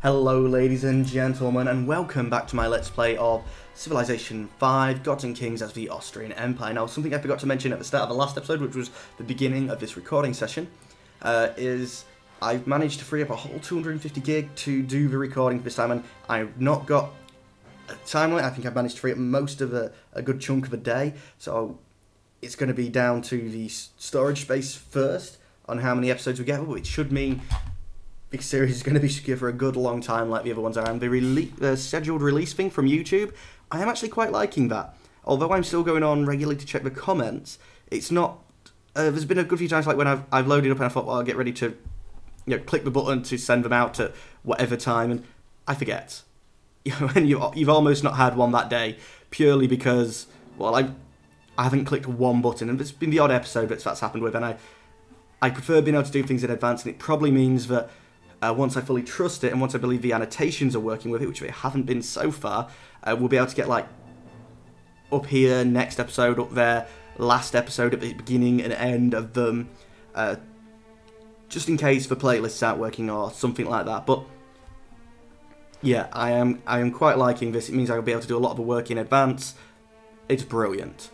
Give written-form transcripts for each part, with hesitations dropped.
Hello ladies and gentlemen, and welcome back to my Let's Play of Civilization 5 Gods and Kings as the Austrian Empire. Now, something I forgot to mention at the start of the last episode, which was the beginning of this recording session, is I've managed to free up a whole 250 gig to do the recording this time, and I've not got a time limit. I think I've managed to free up most of a good chunk of a day, so it's going to be down to the storage space first on how many episodes we get, which should mean this series is going to be secure for a good long time like the other ones are. And the scheduled release thing from YouTube, I am actually quite liking that. Although I'm still going on regularly to check the comments, it's not... there's been a good few times like when I've loaded up and I thought, well, I'll get ready to click the button to send them out to whatever time, and I forget. And you've almost not had one that day, purely because, well, I haven't clicked one button, and there's been the odd episode that's happened with, and I prefer being able to do things in advance, and it probably means that once I fully trust it, and once I believe the annotations are working with it, which they haven't been so far, we'll be able to get, like, up here, next episode, up there, last episode at the beginning and end of them, just in case the playlists aren't working or something like that. But yeah, I am quite liking this. It means I'll be able to do a lot of the work in advance. It's brilliant.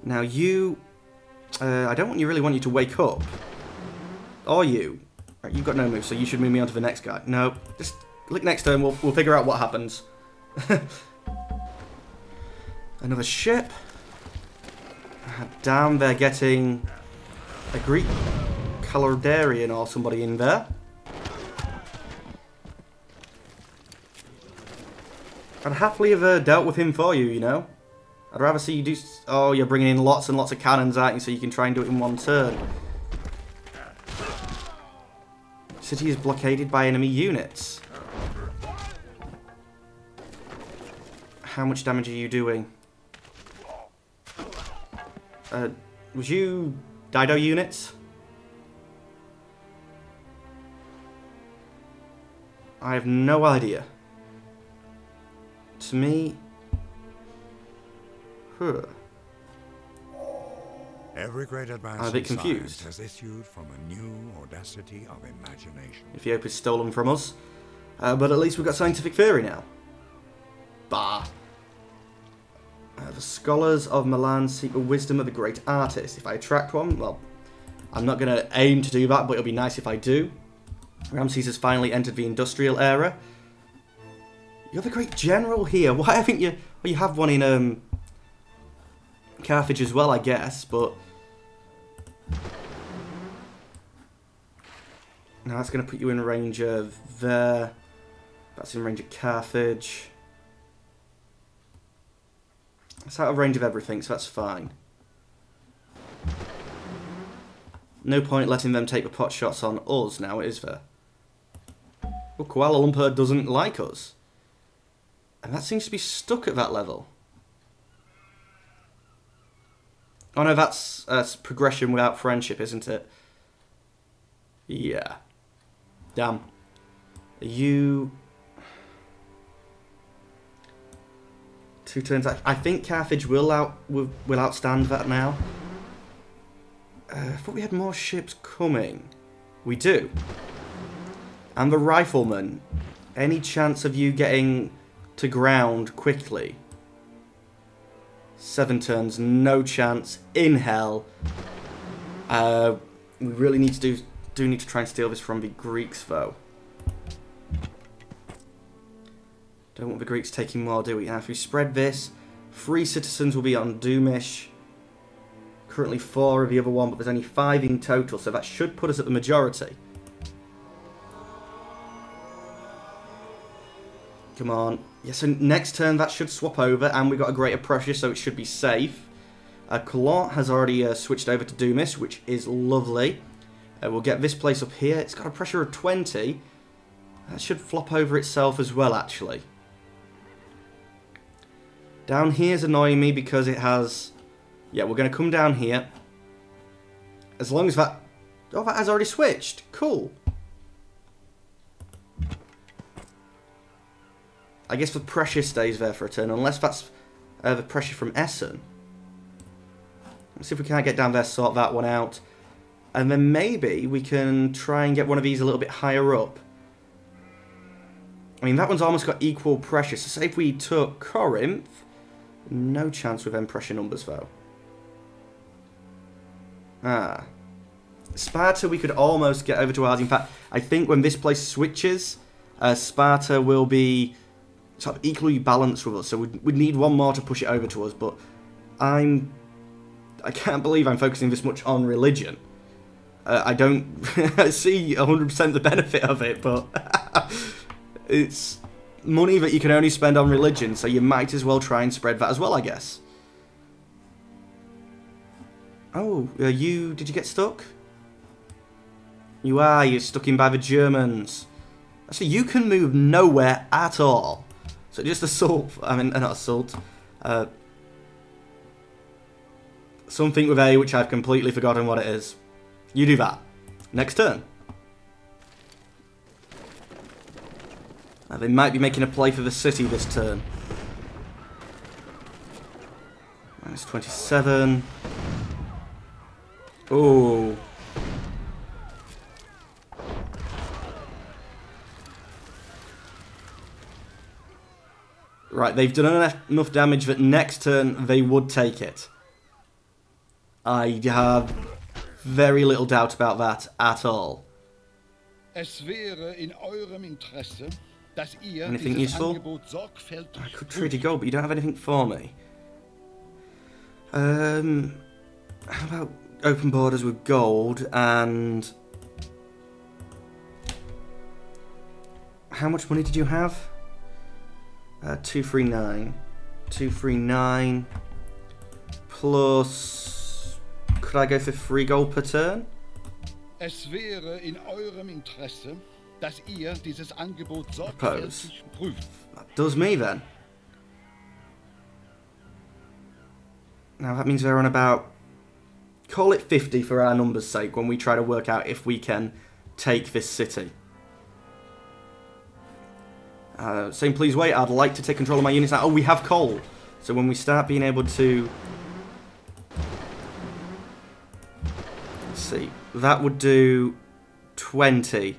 Now you, I don't really want you to wake up. Or you. Right, you've got no move, so you should move me on to the next guy. No, just click next turn, we'll figure out what happens. Another ship. Damn, they're getting a Greek Caledonian or somebody in there. I'd happily have dealt with him for you, you know. I'd rather see you do... Oh, you're bringing in lots and lots of cannons, aren't you, so you can try and do it in one turn. City is blockaded by enemy units. How much damage are you doing? Was you Dido units? I have no idea. To me... Huh. Every great advance I'm a bit confused. has issued from a new audacity of imagination. Ethiopia's stolen from us. But at least we've got scientific theory now. Bah. The scholars of Milan seek the wisdom of the great artist. If I attract one, well, I'm not going to aim to do that, but it'll be nice if I do. Ramses has finally entered the industrial era. You're the great general here. Why haven't you... Well, you have one in Carthage as well, I guess, but... Now that's going to put you in range of there. That's in range of Carthage. It's out of range of everything, so that's fine. No point letting them take the pot shots on us now, is there? Well, Kuala Lumpur doesn't like us. And that seems to be stuck at that level. Oh no, that's progression without friendship, isn't it? Yeah. Damn. You... 2 turns. I think Carthage will outstand that now. I thought we had more ships coming. We do. And the riflemen. Any chance of you getting to ground quickly? 7 turns, no chance in hell. We really need to do need to try and steal this from the Greeks, though. Don't want the Greeks taking more, do we? Now, if we spread this, 3 citizens will be on Doomish. Currently 4 of the other one, but there's only 5 in total, so that should put us at the majority. Come on. Yeah, so next turn that should swap over, and we got a greater pressure, so it should be safe. Cologne has already switched over to Doomish, which is lovely. We'll get this place up here. It's got a pressure of 20. That should flop over itself as well, actually. Down here's annoying me because it has... Yeah, we're going to come down here. As long as that... Oh, that has already switched. Cool. I guess the pressure stays there for a turn, unless that's the pressure from Essen. Let's see if we can't get down there, sort that one out. And then maybe we can try and get one of these a little bit higher up. I mean, that one's almost got equal pressure. So say if we took Corinth, no chance with them pressure numbers, though. Ah. Sparta, we could almost get over to ours. In fact, I think when this place switches, Sparta will be sort of equally balanced with us. So we'd need one more to push it over to us. But I can't believe I'm focusing this much on religion. I don't see 100% the benefit of it, but it's money that you can only spend on religion, so you might as well try and spread that as well, I guess. Oh, did you get stuck? You're stuck in by the Germans. Actually, you can move nowhere at all. So just assault, not assault. Something with A, which I've completely forgotten what it is. You do that. Next turn. They might be making a play for the city this turn. Minus 27. Oh. Right, they've done enough damage that next turn they would take it. I have very little doubt about that at all. Anything useful? I could trade you gold, but you don't have anything for me. How about open borders with gold and... How much money did you have? 239. 239 plus... Could I go for 3 gold per turn? Es wäre in eurem Interesse, dass ihr dieses Angebot sorgfältig prüft. That does me then. Now that means they're on about... Call it 50 for our numbers' sake when we try to work out if we can take this city. Saying please wait, I'd like to take control of my units now. Oh, we have coal. So when we start being able to... Let's see. That would do 20.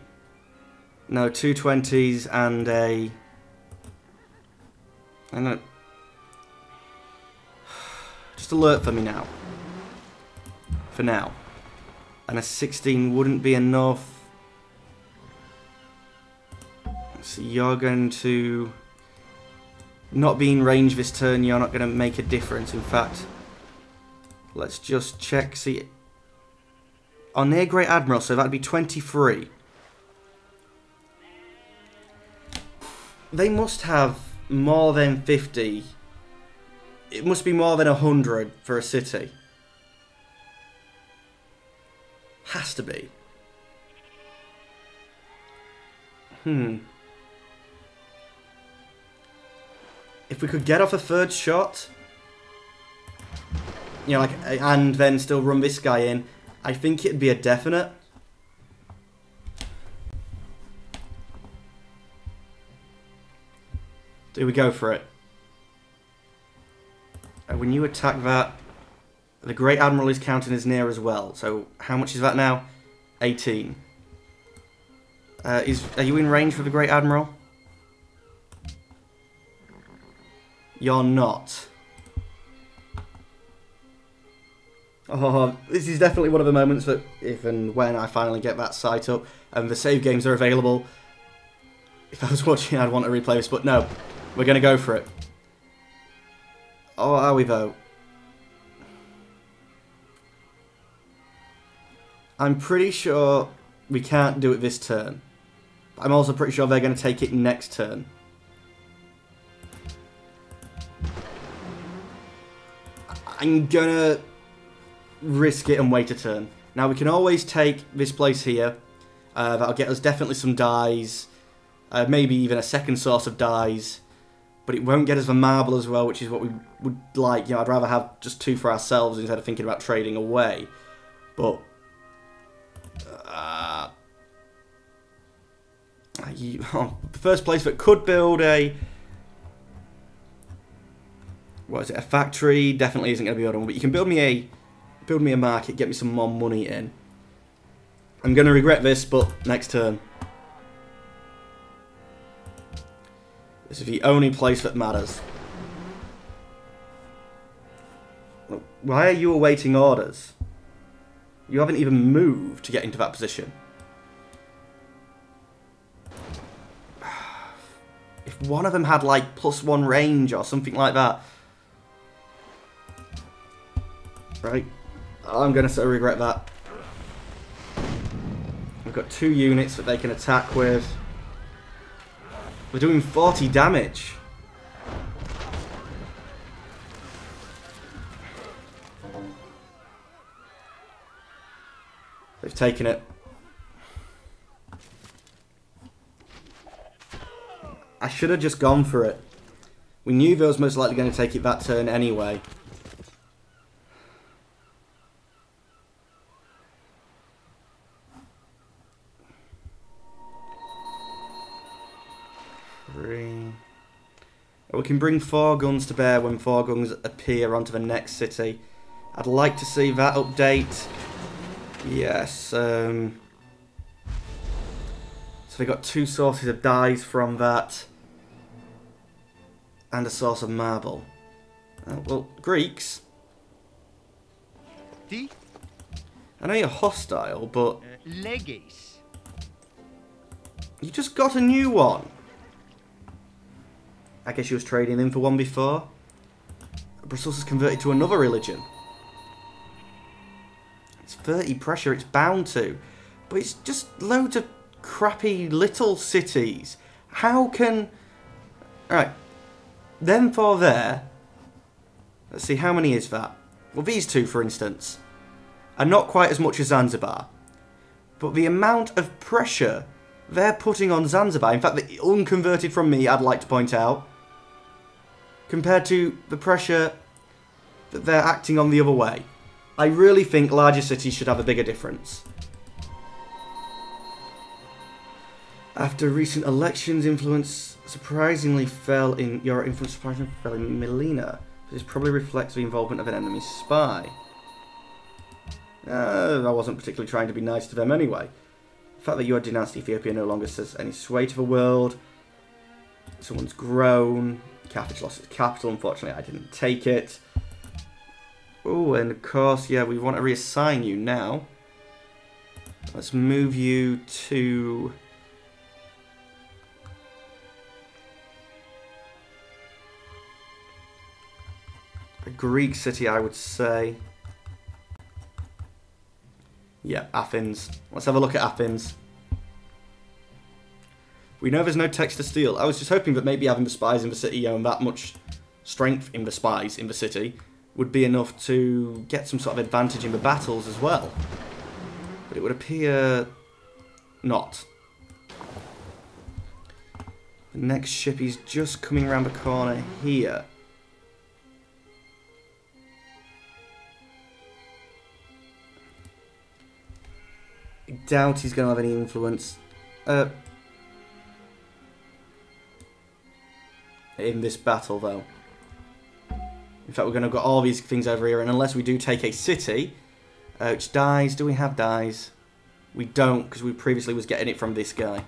No, 2 20s and a... I don't know. Just alert for me now. For now. And a 16 wouldn't be enough. So you're going to... Not be in range this turn, you're not going to make a difference. In fact, let's just check. See... Oh, near Great Admiral, so that'd be 23. They must have more than 50. It must be more than 100 for a city. Has to be. If we could get off a third shot, you know, like, and then still run this guy in, I think it'd be a definite. Do we go for it? When you attack that, the Great Admiral is counting as near as well. So how much is that now? 18. Are you in range for the Great Admiral? You're not. Oh, this is definitely one of the moments that if and when I finally get that site up and the save games are available, if I was watching I'd want to replay this, but no, we're going to go for it. Oh, are we though? I'm pretty sure we can't do it this turn. I'm also pretty sure they're going to take it next turn. I'm gonna risk it and wait a turn. Now we can always take this place here. That'll get us definitely some dies. Maybe even a second source of dies. But it won't get us the marble as well, which is what we would like. You know, I'd rather have just 2 for ourselves instead of thinking about trading away. But... the first place that could build a... What is it? A factory definitely isn't going to be one, but you can build me a market, get me some more money in. I'm going to regret this, but next turn. This is the only place that matters. Why are you awaiting orders? You haven't even moved to get into that position. If one of them had like +1 range or something like that. Right. I'm going to so regret that. We've got 2 units that they can attack with. We're doing 40 damage. They've taken it. I should have just gone for it. We knew they was most likely going to take it that turn anyway. We can bring 4 guns to bear when 4 guns appear onto the next city. I'd like to see that update. Yes. So we got 2 sources of dyes from that. And a source of marble. Well, Greeks. I know you're hostile, but... Legis. You just got a new one. I guess you was trading in for one before. Brussels has converted to another religion. It's 30 pressure, it's bound to. But it's just loads of crappy little cities. How can... Alright. Them 4 there. Let's see, how many is that? Well, these 2, for instance, are not quite as much as Zanzibar. But the amount of pressure they're putting on Zanzibar, in fact, the unconverted from me, I'd like to point out, compared to the pressure that they're acting on the other way. I really think larger cities should have a bigger difference. After recent elections, influence surprisingly fell in... Your influence surprisingly fell in Melina. This probably reflects the involvement of an enemy spy. I wasn't particularly trying to be nice to them anyway. The fact that your denounced Ethiopia no longer says any sway to the world. Someone's grown. Carthage lost its capital. Unfortunately, I didn't take it. Oh, and of course, yeah, we want to reassign you now. Let's move you to... a Greek city, I would say. Yeah, Athens. Let's have a look at Athens. We know there's no text to steal. I was just hoping that maybe having the spies in the city and that much strength in the spies in the city would be enough to get some sort of advantage in the battles as well. But it would appear not. The next ship is just coming around the corner here. I doubt he's going to have any influence in this battle, though. In fact, we're going to get all these things over here, and unless we do take a city, which dies, do we have dies? We don't, because we previously was getting it from this guy.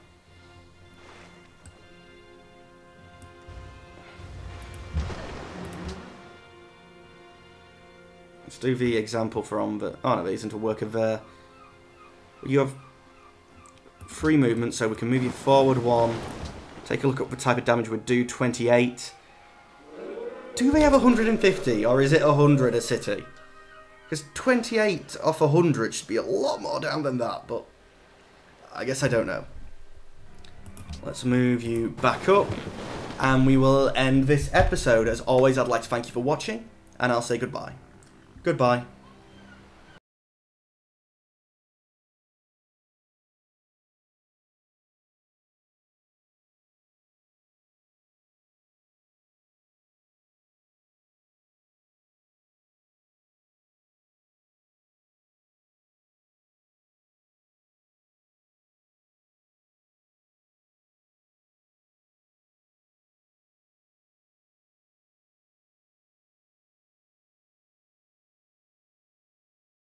Let's do the example from the... Oh, no, there isn't a worker there. You have free movement, so we can move you forward 1. Take a look at the type of damage we'd do. 28. Do they have 150, or is it 100 a city? Because 28 off 100 should be a lot more down than that, but I guess I don't know. Let's move you back up, and we will end this episode. As always, I'd like to thank you for watching, and I'll say goodbye. Goodbye.